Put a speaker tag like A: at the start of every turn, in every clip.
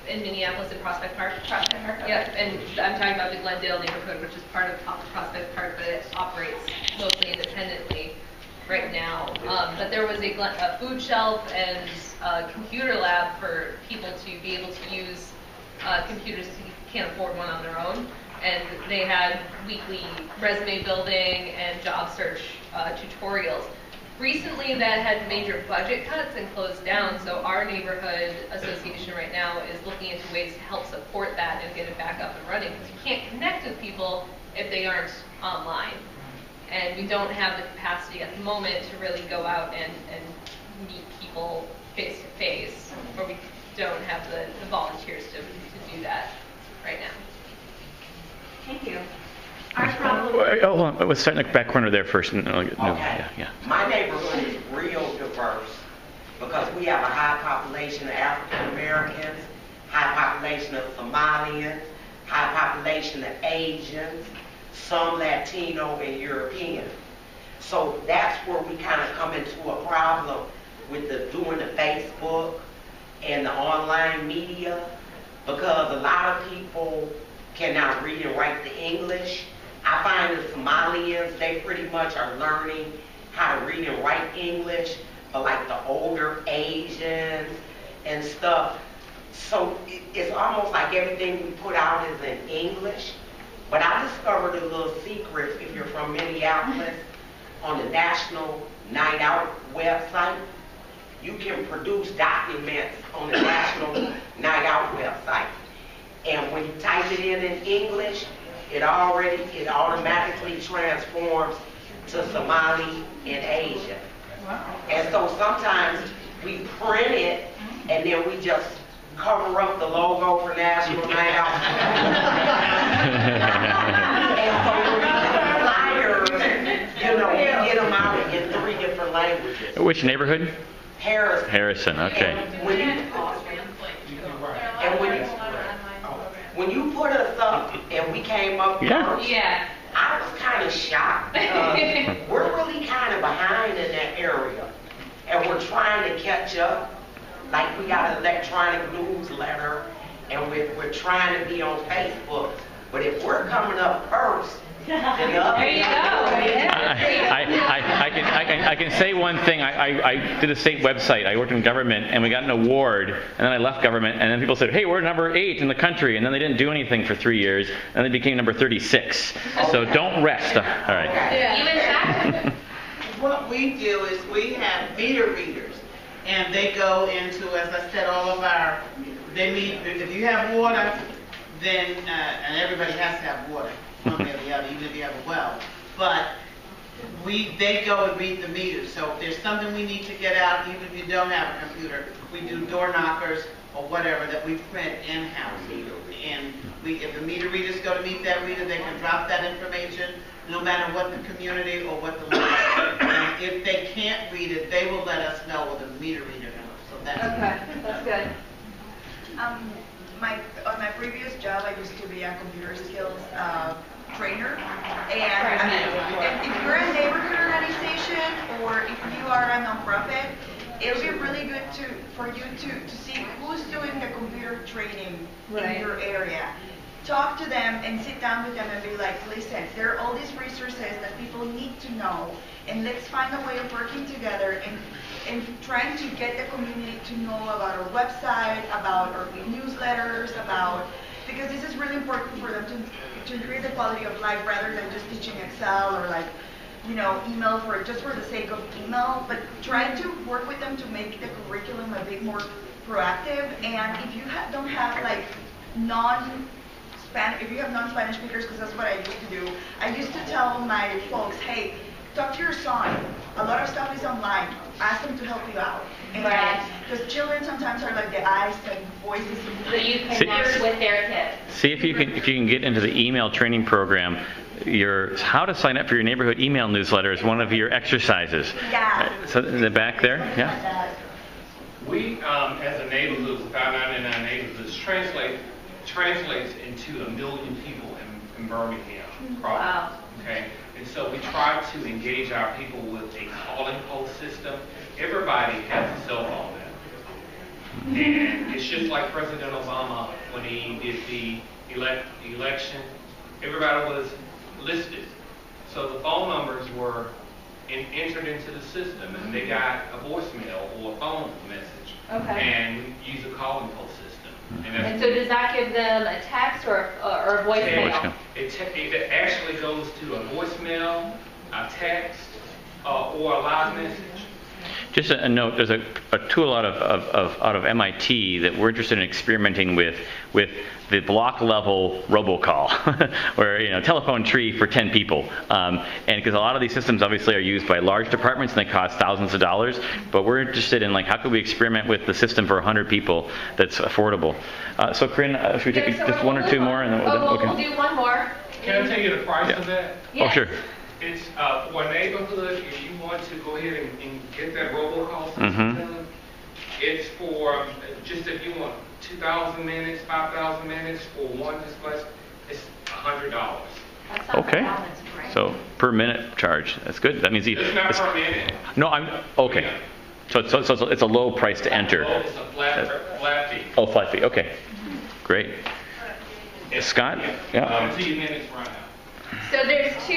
A: in Minneapolis in Prospect Park.
B: Prospect Park. Okay.
A: Yep, and I'm talking about the Glendale neighborhood, which is part of Prospect Park, but it operates mostly independently right now. But there was a food shelf and a computer lab for people to be able to use computers who can't afford one on their own. And they had weekly resume building and job search tutorials. Recently, that had major budget cuts and closed down, so our neighborhood association right now is looking into ways to help support that and get it back up and running, because you can't connect with people if they aren't online. And we don't have the capacity at the moment to really go out and meet people face to face, or we don't have the volunteers to do that right now.
B: Thank you.
C: Hold on. Let's start in the back corner there first.
D: Okay.
C: Yeah.
D: My neighborhood is real diverse because we have a high population of African Americans, high population of Somalians, high population of Asians, some Latino and European. So that's where we kind of come into a problem with doing the Facebook and the online media, because a lot of people cannot read and write the English. I find the Somalians, they pretty much are learning how to read and write English, but like the older Asians and stuff. So it's almost like everything we put out is in English. But I discovered a little secret, if you're from Minneapolis, on the National Night Out website. You can produce documents on the National Night Out website. And when you type it in English, it automatically transforms to Somali and Asian.
B: Wow.
D: And so sometimes we print it and then we just cover up the logo for National Night Out. And so when we do flyers, we get them out in 3 different languages.
C: Which neighborhood?
D: Harrison.
C: Harrison, okay.
D: And when you put us up and we came up first, I was kind of shocked. We're really kind of behind in that area. And we're trying to catch up. Like we got an electronic newsletter and we're trying to be on Facebook. But if we're coming up first, then the other
B: There you go.
C: I can say one thing. I did a state website. I worked in government, and we got an award. And then I left government, and then people said, "Hey, we're number 8 in the country." And then they didn't do anything for 3 years, and they became number 36. So don't rest. All right.
A: Yeah.
E: What we do is we have meter readers, and they go into, as I said, all of our. They meet. If you have water, then and everybody has to have water, one way or the other, even if you have a well. But they go and read the meters. So if there's something we need to get out, even if you don't have a computer, we do door knockers or whatever that we print in-house. And if the meter readers go to meet that reader, they can drop that information, no matter what the community or what the law is. And if they can't read it, they will let us know, or the meter reader knows. So that's
B: That's good.
F: On my previous job, I used to be a computer skills trainer. And if you're a neighborhood organization or if you are a nonprofit, it'll be really good for you to see who's doing the computer training in your area. Talk to them and sit down with them and be like, listen, there are all these resources that people need to know, and let's find a way of working together and trying to get the community to know about our website, about our newsletters, because this is really important for them to increase the quality of life rather than just teaching Excel or email just for the sake of email, but try to work with them to make the curriculum a bit more proactive. And if you don't have if you have non-Spanish speakers, because that's what I used to do, I used to tell my folks, hey, talk to your son. A lot of stuff is online. Ask them to help you out. Because children sometimes are like the eyes and voices.
B: So you can work with their kids.
C: See if you can get into the email training program. How to sign up for your neighborhood email newsletter is one of your exercises.
F: Yeah.
C: So in the back there, yeah.
G: We, as a neighborhood, with our 99 neighborhoods, translates into 1 million people in Birmingham.
B: Wow.
G: Okay, and so we try to engage our people with a calling post system. Everybody has a cell phone now. And it's just like President Obama when he did the election. Everybody was listed. So the phone numbers were entered into the system, and they got a voicemail or a phone message.
A: Okay.
G: And we use a calling post system.
A: And so does that give them a text or a voicemail?
G: It actually goes to a voicemail, a text, or a live message.
C: Just a note, there's a tool out of MIT that we're interested in experimenting with the block level robocall, where, telephone tree for 10 people. And because a lot of these systems obviously are used by large departments and they cost thousands of dollars, but we're interested in how could we experiment with the system for 100 people that's affordable. So Corrine, should we take just one or two more? And then
A: We'll do one more.
G: Can I tell you the price of that?
C: Oh, sure.
G: It's for a neighborhood, if you want to go ahead and get that robocall system done, it's for just if you want 2,000 minutes, 5,000 minutes for one display, it's $100.
A: That's not
C: Okay.
A: bad, that's great.
C: So per minute charge. That's good. That means
G: It's not per minute.
C: No, okay. So it's a low price to enter.
G: It's a flat fee.
C: Oh, flat fee. Okay. Great. Scott? Yeah.
G: 2 minutes run out.
B: So there's two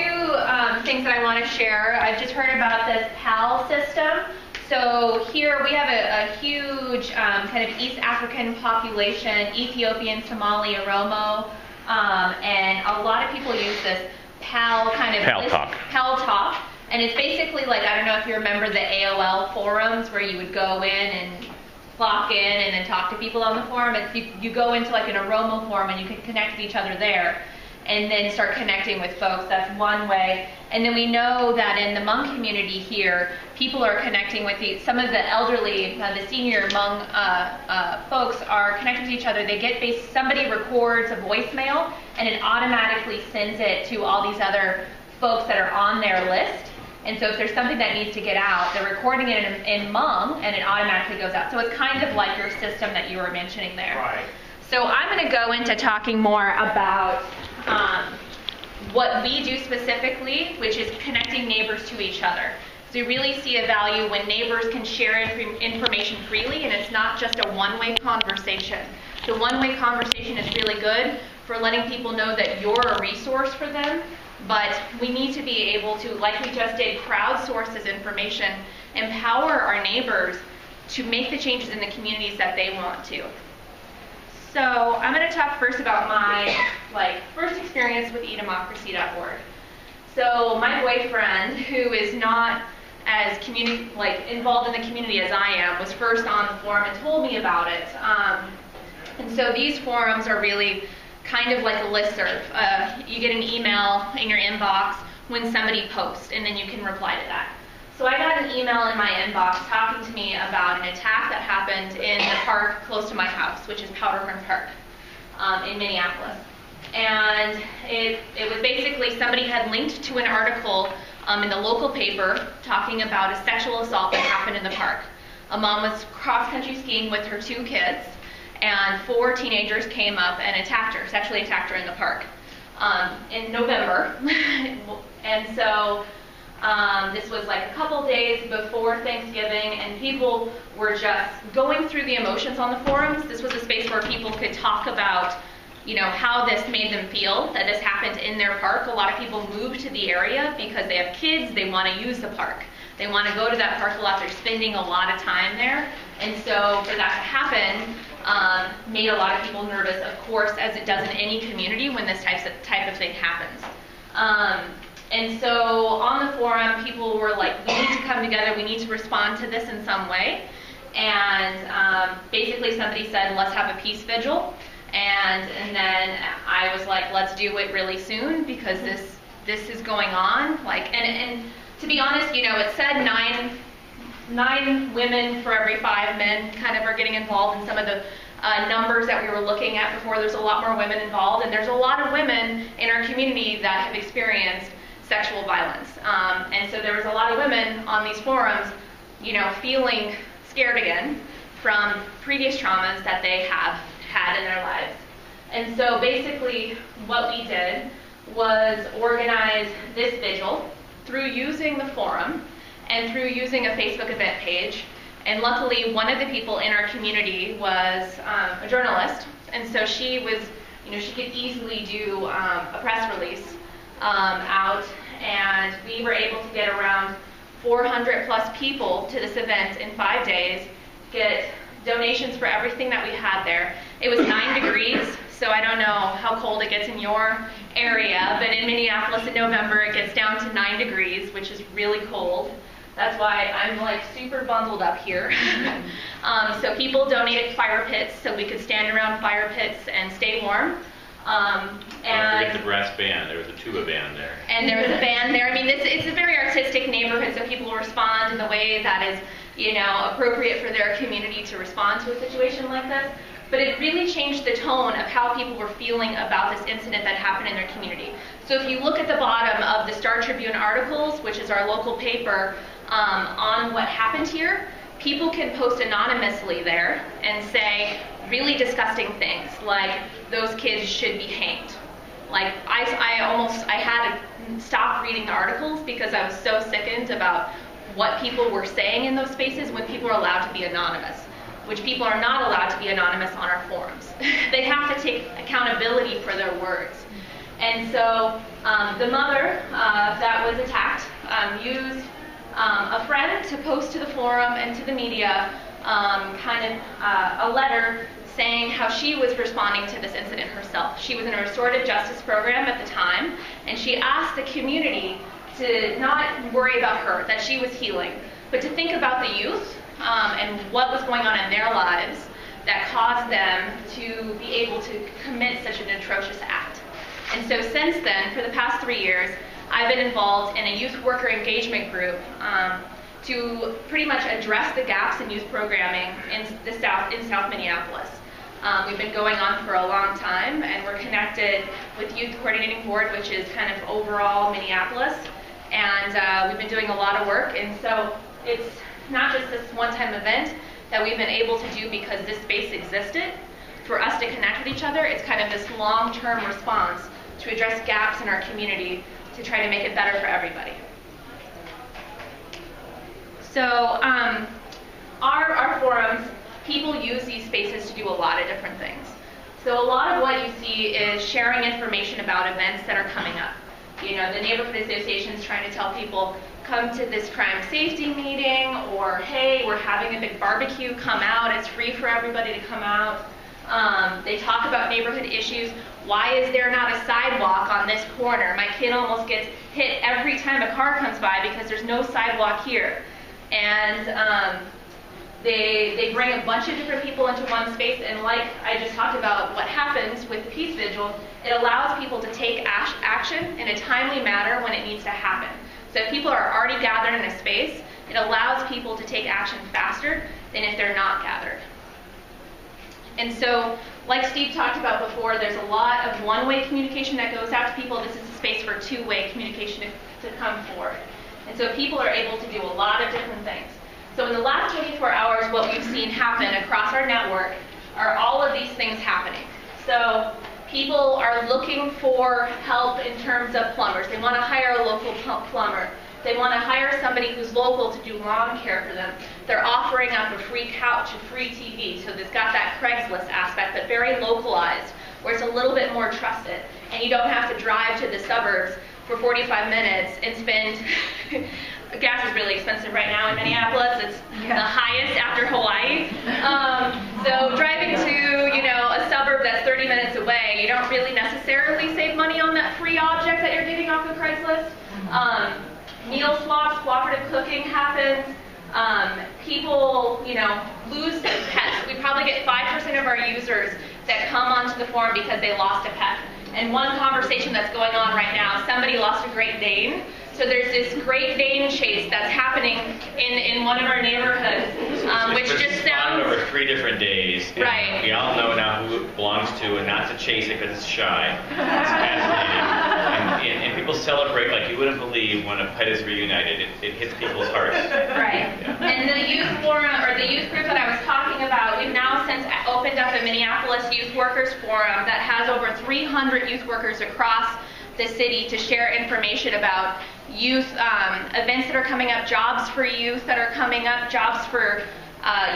B: things that I want to share. I've just heard about this PAL system. So here we have a huge kind of East African population, Ethiopian, Somali, Oromo, and a lot of people use this PAL kind of PAL Talk. And it's basically like, I don't know if you remember the AOL forums where you would go in and clock in and then talk to people on the forum. You go into like an Oromo forum and you can connect with each other there and then start connecting with folks. That's one way. And then we know that in the Hmong community here, people are connecting with some of the elderly, the senior Hmong folks are connecting with each other. They get somebody records a voicemail and it automatically sends it to all these other folks that are on their list. And so if there's something that needs to get out, they're recording it in Hmong and it automatically goes out. So it's kind of like your system that you were mentioning there.
G: Right.
B: So I'm going to go into talking more about what we do specifically, which is connecting neighbors to each other. So we really see a value when neighbors can share information freely, and it's not just a one-way conversation. The one-way conversation is really good for letting people know that you're a resource for them, but we need to be able to, like we just did, crowdsource this information, empower our neighbors to make the changes in the communities that they want to. So I'm going to talk first about my first experience with edemocracy.org. So my boyfriend, who is not as involved in the community as I am, was first on the forum and told me about it. And so these forums are really kind of like a listserv. You get an email in your inbox when somebody posts, and then you can reply to that. So I got an email in my inbox talking to me about an attack that happened in the park close to my house, which is Powder Run Park in Minneapolis. And it was basically somebody had linked to an article in the local paper talking about a sexual assault that happened in the park. A mom was cross-country skiing with her 2 kids, and 4 teenagers came up and sexually attacked her in the park in November. And so this was like a couple days before Thanksgiving, and people were just going through the emotions on the forums. This was a space where people could talk about, how this made them feel, that this happened in their park. A lot of people moved to the area because they have kids, they want to use the park. They want to go to that park a lot, they're spending a lot of time there. And so for that to happen, made a lot of people nervous, of course, as it does in any community when this type of thing happens. And so on the forum, people were like, we need to come together, we need to respond to this in some way. And basically somebody said, let's have a peace vigil. And then I was like, let's do it really soon because this is going on. And to be honest, it said 9 women for every 5 men kind of are getting involved in some of the numbers that we were looking at before. There's a lot more women involved, and there's a lot of women in our community that have experienced sexual violence. And so there was a lot of women on these forums, feeling scared again from previous traumas that they have had in their lives. And so basically what we did was organize this vigil through using the forum and through using a Facebook event page And luckily, one of the people in our community was a journalist, and so she was, she could easily do a press release out, and we were able to get around 400 plus people to this event in 5 days, get donations for everything that we had there. It was 9 degrees, so I don't know how cold it gets in your area, but in Minneapolis in November it gets down to 9 degrees, which is really cold. That's why I'm like super bundled up here. So people donated fire pits so we could stand around fire pits and stay warm.
C: Don't forget the brass band. There was a tuba band there.
B: And there was a band there. I mean, it's a very artistic neighborhood, so people respond in the way that is, appropriate for their community to respond to a situation like this. But it really changed the tone of how people were feeling about this incident that happened in their community. So if you look at the bottom of the Star Tribune articles, which is our local paper, on what happened here, people can post anonymously there and say really disgusting things, like those kids should be hanged. Like I had to stop reading the articles because I was so sickened about what people were saying in those spaces when people are allowed to be anonymous, which people are not allowed to be anonymous on our forums. They have to take accountability for their words. And so the mother that was attacked used a friend to post to the forum and to the media a letter saying how she was responding to this incident herself. She was in a restorative justice program at the time, and she asked the community to not worry about her, that she was healing, but to think about the youth and what was going on in their lives that caused them to be able to commit such an atrocious act. And so since then, for the past 3 years, I've been involved in a youth worker engagement group to pretty much address the gaps in youth programming in South Minneapolis. We've been going on for a long time, and we're connected with Youth Coordinating Board, which is kind of overall Minneapolis, and we've been doing a lot of work. And so it's not just this one-time event that we've been able to do because this space existed for us to connect with each other. It's kind of this long-term response to address gaps in our community to try to make it better for everybody. So our forums, people use these spaces to do a lot of different things. So a lot of what you see is sharing information about events that are coming up. The neighborhood association is trying to tell people, come to this crime safety meeting, or hey, we're having a big barbecue, come out, it's free for everybody to come out. They talk about neighborhood issues. Why is there not a sidewalk on this corner? My kid almost gets hit every time a car comes by because there's no sidewalk here. And they bring a bunch of different people into one space, and like I just talked about what happens with the Peace Vigil, it allows people to take action in a timely manner when it needs to happen. So if people are already gathered in a space, it allows people to take action faster than if they're not gathered. And so, like Steve talked about before, there's a lot of one-way communication that goes out to people. This is a space for two-way communication to come forward. And so people are able to do a lot of different things. So in the last 24 hours, what we've seen happen across our network are all of these things happening. So people are looking for help in terms of plumbers. They want to hire a local plumber. They want to hire somebody who's local to do lawn care for them. They're offering up a free couch, a free TV, so it's got that Craigslist aspect, but very localized, where it's a little bit more trusted. And you don't have to drive to the suburbs for 45 minutes and spend, gas is really expensive right now in Minneapolis. It's the highest after Hawaii. So driving to, a suburb that's 30 minutes away, you don't really necessarily save money on that free object that you're getting off of Craigslist. Meal swaps, cooperative cooking happens. People, lose pets. We probably get 5% of our users that come onto the forum because they lost a pet. And one conversation that's going on right now, somebody lost a Great Dane. So there's this Great Dane chase that's happening in one of our neighborhoods, which just sounds...
C: over 3 different days.
B: Right.
C: We all know now who it belongs to, and not to chase it because it's shy. It's fascinating. And people celebrate like you wouldn't believe when a pet is reunited. It hits people's hearts.
B: Right.
C: Yeah.
B: And the youth forum, or the youth group that I was talking about, we've now since opened up a Minneapolis Youth Workers Forum that has over 300 youth workers across the city to share information about youth events that are coming up, jobs for youth that are coming up, jobs for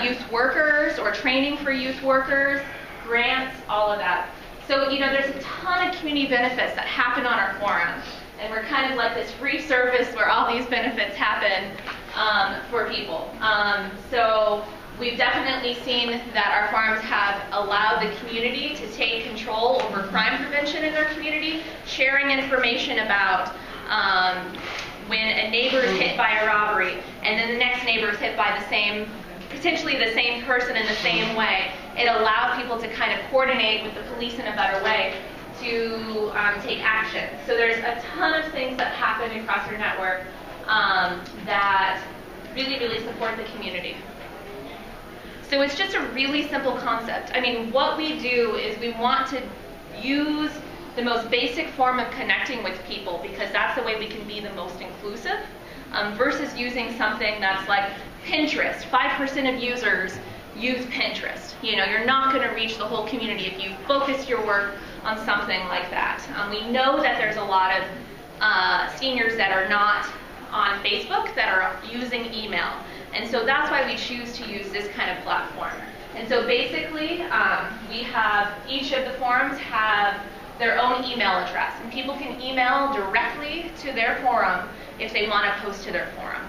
B: youth workers or training for youth workers, grants, all of that. So, there's a ton of community benefits that happen on our forum. And we're kind of like this free service where all these benefits happen for people. So we've definitely seen that our forums have allowed the community to take control over crime prevention in their community, sharing information about when a neighbor is hit by a robbery and then the next neighbor is hit by potentially the same person in the same way. It allows people to kind of coordinate with the police in a better way to take action. So there's a ton of things that happen across your network that really, really support the community. So it's just a really simple concept. I mean, what we do is we want to use the most basic form of connecting with people because that's the way we can be the most inclusive versus using something that's like Pinterest. 5% of users use Pinterest. You're not going to reach the whole community if you focus your work on something like that. We know that there's a lot of seniors that are not on Facebook that are using email. And so that's why we choose to use this kind of platform. And so basically, we have each of the forums have their own email address. And people can email directly to their forum if they want to post to their forum.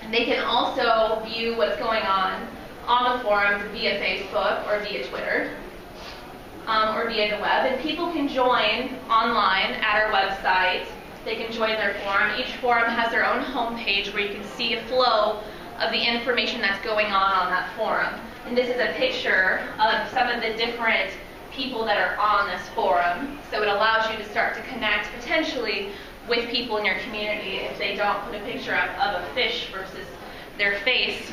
B: And they can also view what's going on the forum via Facebook or via Twitter or via the web. And people can join online at our website. They can join their forum. Each forum has their own homepage where you can see a flow of the information that's going on that forum. And this is a picture of some of the different people that are on this forum. So it allows you to start to connect potentially with people in your community if they don't put a picture up of a fish versus their face.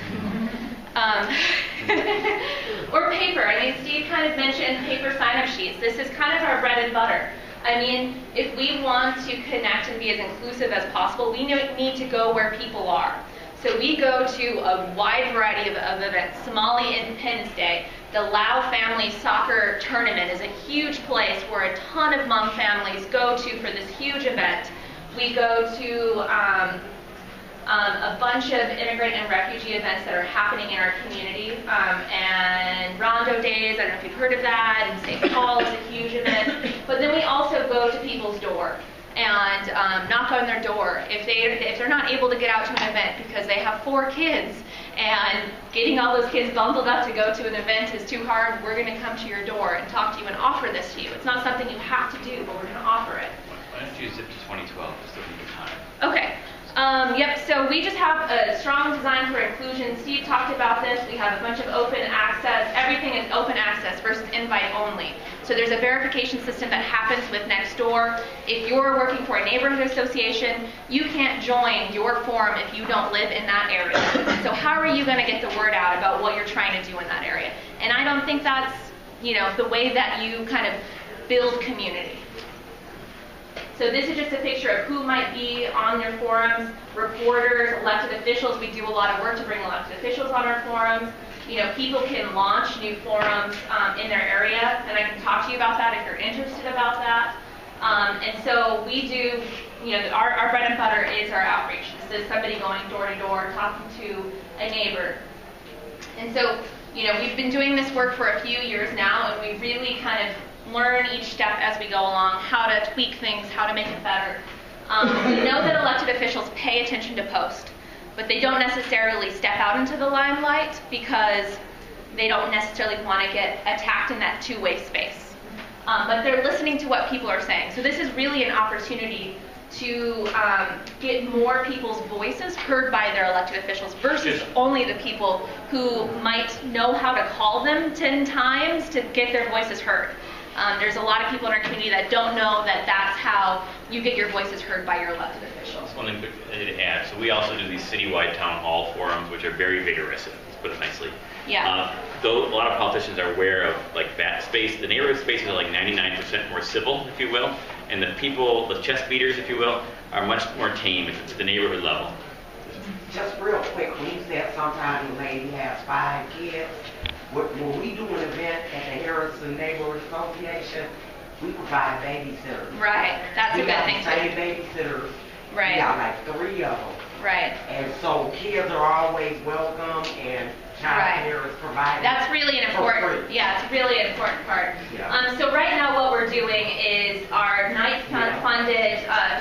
B: Or paper. I mean, Steve kind of mentioned paper sign-up sheets. This is kind of our bread and butter. I mean, if we want to connect and be as inclusive as possible, we need to go where people are. So we go to a wide variety of events. Somali Independence Day, the Lao Family Soccer Tournament is a huge place where a ton of Hmong families go to for this huge event. We go to a bunch of immigrant and refugee events that are happening in our community. And Rondo Days, I don't know if you've heard of that, and St. Paul is a huge event. But then we also go to people's door and knock on their door. If they're not able to get out to an event because they have 4 kids and getting all those kids bundled up to go to an event is too hard, we're going to come to your door and talk to you and offer this to you. It's not something you have to do, but we're going to offer it.
C: Why don't you zip to 2012, just looking at time.
B: Okay. Yep, so we just have a strong design for inclusion. Steve talked about this. We have a bunch of open access. Everything is open access versus invite only. So there's a verification system that happens with Nextdoor. If you're working for a neighborhood association, you can't join your forum if you don't live in that area. So how are you going to get the word out about what you're trying to do in that area? And I don't think that's, the way that you kind of build community. So this is just a picture of who might be on their forums, reporters, elected officials. We do a lot of work to bring elected officials on our forums. People can launch new forums in their area, and I can talk to you about that if you're interested about that. And so we do, our bread and butter is our outreach. This is somebody going door to door, talking to a neighbor. And so, we've been doing this work for a few years now, and we really kind of learn each step as we go along, how to tweak things, how to make it better. We know that elected officials pay attention to post, but they don't necessarily step out into the limelight because they don't necessarily want to get attacked in that two-way space. But they're listening to what people are saying. So this is really an opportunity to get more people's voices heard by their elected officials versus only the people who might know how to call them 10 times to get their voices heard. There's a lot of people in our community that don't know that that's how you get your voices heard by your elected officials.
C: One thing quick to add. So we also do these citywide town hall forums, which are very vigorous, let's put it nicely.
B: Yeah.
C: Though a lot of politicians are aware of that space, the neighborhood spaces are 99% more civil, if you will, and the people, the chest beaters, if you will, are much more tame at the neighborhood level.
D: Just real quick, when you said sometimes the lady has 5 kids, when we do an event at the Harrison Neighborhood Association, we provide babysitters.
B: Right, that's a good thing too.
D: We got the same babysitters.
B: Right.
D: We got 3 of them.
B: Right.
D: And so kids are always welcome and childcare is provided.
B: That's really an
D: for
B: important,
D: free.
B: yeah, it's really an important part.
D: Yeah.
B: So right now what we're doing is our Knights funded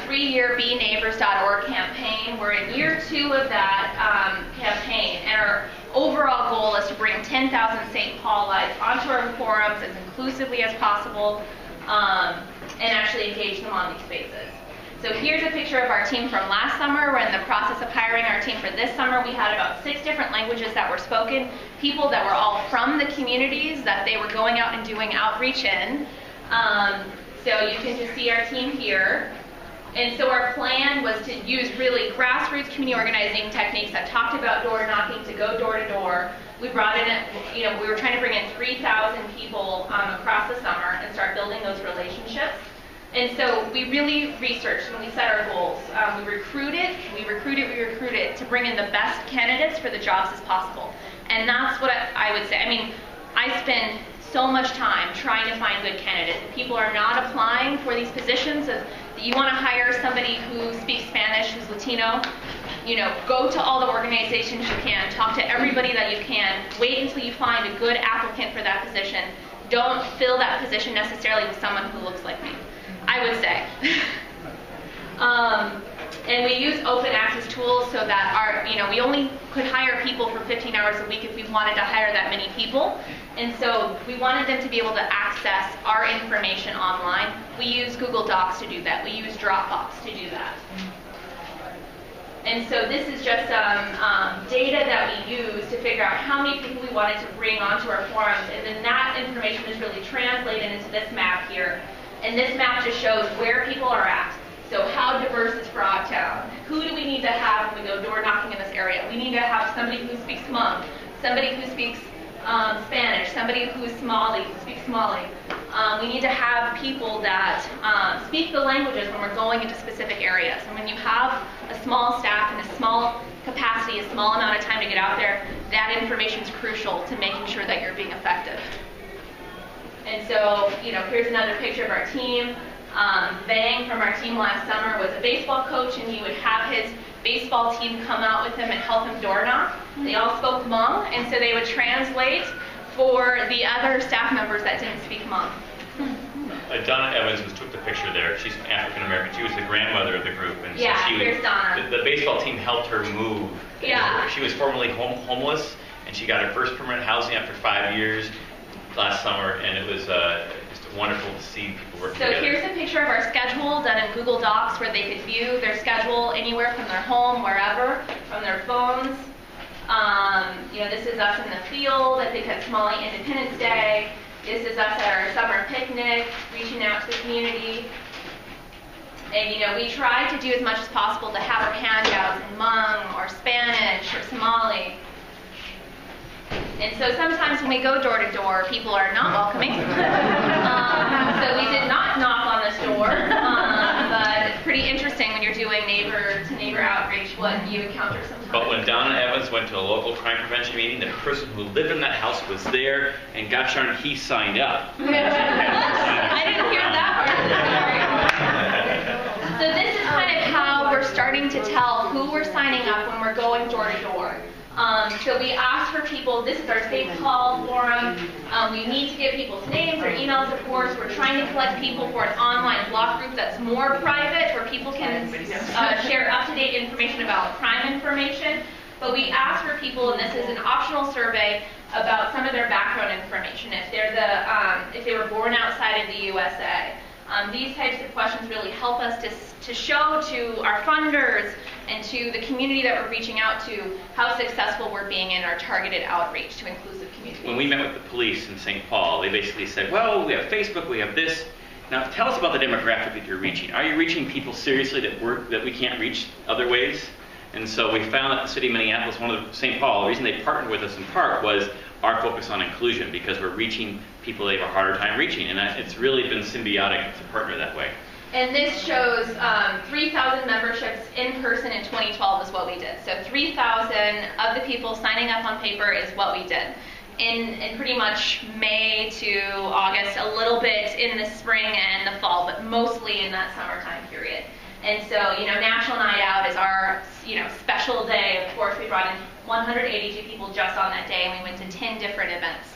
B: 3-year BeNeighbors.org campaign. We're in year 2 of that campaign, and our overall goal is to bring 10,000 St. Paulites onto our forums as inclusively as possible, and actually engage them on these spaces. So here's a picture of our team from last summer. We're in the process of hiring our team for this summer. We had about 6 different languages that were spoken, people that were all from the communities that they were going out and doing outreach in. So you can just see our team here. And so our plan was to use really grassroots community organizing techniques that talked about door knocking, to go door to door. We brought in, we were trying to bring in 3,000 people across the summer and start building those relationships. And so we really researched when we set our goals. We recruited to bring in the best candidates for the jobs as possible. And that's what I would say. I mean, I spend so much time trying to find good candidates. People are not applying for these positions. If you want to hire somebody who speaks Spanish, who's Latino, go to all the organizations you can, talk to everybody that you can, wait until you find a good applicant for that position. Don't fill that position necessarily with someone who looks like me, I would say. And we use open access tools so that we only could hire people for 15 hours a week if we wanted to hire that many people. And so we wanted them to be able to access our information online. We use Google Docs to do that. We use Dropbox to do that. And so this is just some data that we use to figure out how many people we wanted to bring onto our forums. And then that information is really translated into this map here. And this map just shows where people are at. So how diverse is Frogtown? Who do we need to have when we go door knocking in this area? We need to have somebody who speaks Hmong, somebody who speaks Spanish, somebody who speaks Somali. We need to have people that speak the languages when we're going into specific areas. And when you have a small staff and a small capacity, a small amount of time to get out there, that information is crucial to making sure that you're being effective. And so, here's another picture of our team. Vang from our team last summer was a baseball coach, and he would have his baseball team come out with him and help him door knock. They all spoke Hmong, and so they would translate for the other staff members that didn't speak Hmong.
C: Donna Evans, who took the picture there, she's African American. She was the grandmother of the group, and so
B: here's Donna.
C: The baseball team helped her move.
B: Yeah.
C: She was formerly homeless, and she got her first permanent housing after 5 years last summer, and it was just wonderful to see people work together.
B: So here's a picture of our schedule done in Google Docs where they could view their schedule anywhere from their home, wherever, from their phones. This is us in the field. I think at Somali Independence Day. This is us at our summer picnic, reaching out to the community. And we try to do as much as possible to have our handouts in Hmong or Spanish or Somali. And so sometimes when we go door to door, people are not welcoming. So we did not knock on this door, but it's pretty interesting when you're doing neighbor-to-neighbor outreach what you encounter sometimes.
C: But when Donna Evans went to a local crime prevention meeting, the person who lived in that house was there, and gosh darn it, he signed up.
B: I didn't hear that part. So this is kind of how we're starting to tell who we're signing up when we're going door to door. So we asked for people, this is our St. Paul forum, we need to get people's names, their emails, of course. We're trying to collect people for an online block group that's more private, where people can share up-to-date information about crime information. But we asked for people, and this is an optional survey, about some of their background information, if they were born outside of the USA. These types of questions really help us to show to our funders and to the community that we're reaching out to how successful we're being in our targeted outreach to inclusive communities.
C: When we met with the police in St. Paul, they basically said, well, we have Facebook, we have this. Now tell us about the demographic that you're reaching. Are you reaching people seriously that we can't reach other ways? And so we found that the city of Minneapolis, St. Paul, the reason they partnered with us in part was our focus on inclusion, because we're reaching people they have a harder time reaching. And it's really been symbiotic to partner that way.
B: And this shows 3,000 memberships in person in 2012 is what we did. So 3,000 of the people signing up on paper is what we did. In pretty much May to August, a little bit in the spring and the fall, but mostly in that summertime period. And so, National Night Out is our, special day. Of course, we brought in 182 people just on that day, and we went to 10 different events.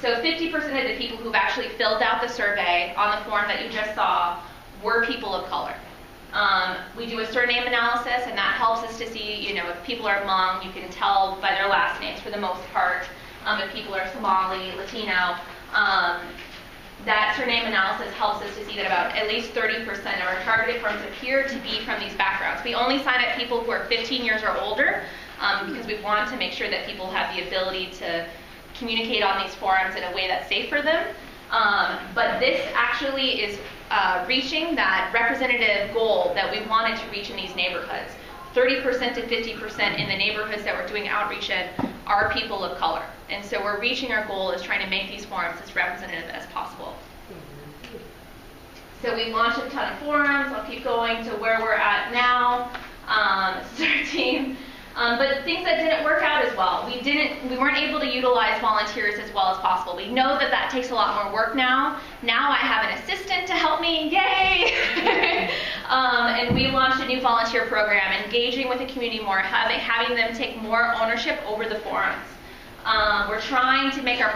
B: So 50% of the people who've actually filled out the survey on the form that you just saw were people of color. We do a surname analysis, and that helps us to see, if people are Hmong, you can tell by their last names for the most part. If people are Somali, Latino, that surname analysis helps us to see that about at least 30% of our targeted firms appear to be from these backgrounds. We only sign up people who are 15 years or older because we want to make sure that people have the ability to communicate on these forums in a way that's safe for them. But this actually is reaching that representative goal that we wanted to reach in these neighborhoods. 30% to 50% in the neighborhoods that we're doing outreach in are people of color. And so we're reaching our goal is trying to make these forums as representative as possible. So we launched a ton of forums. I'll keep going to where we're at now. 13. But things that didn't work out as well. We weren't able to utilize volunteers as well as possible. We know that that takes a lot more work now. Now I have an assistant to help me, yay! And we launched a new volunteer program, engaging with the community more, having them take more ownership over the forums. We're trying to make our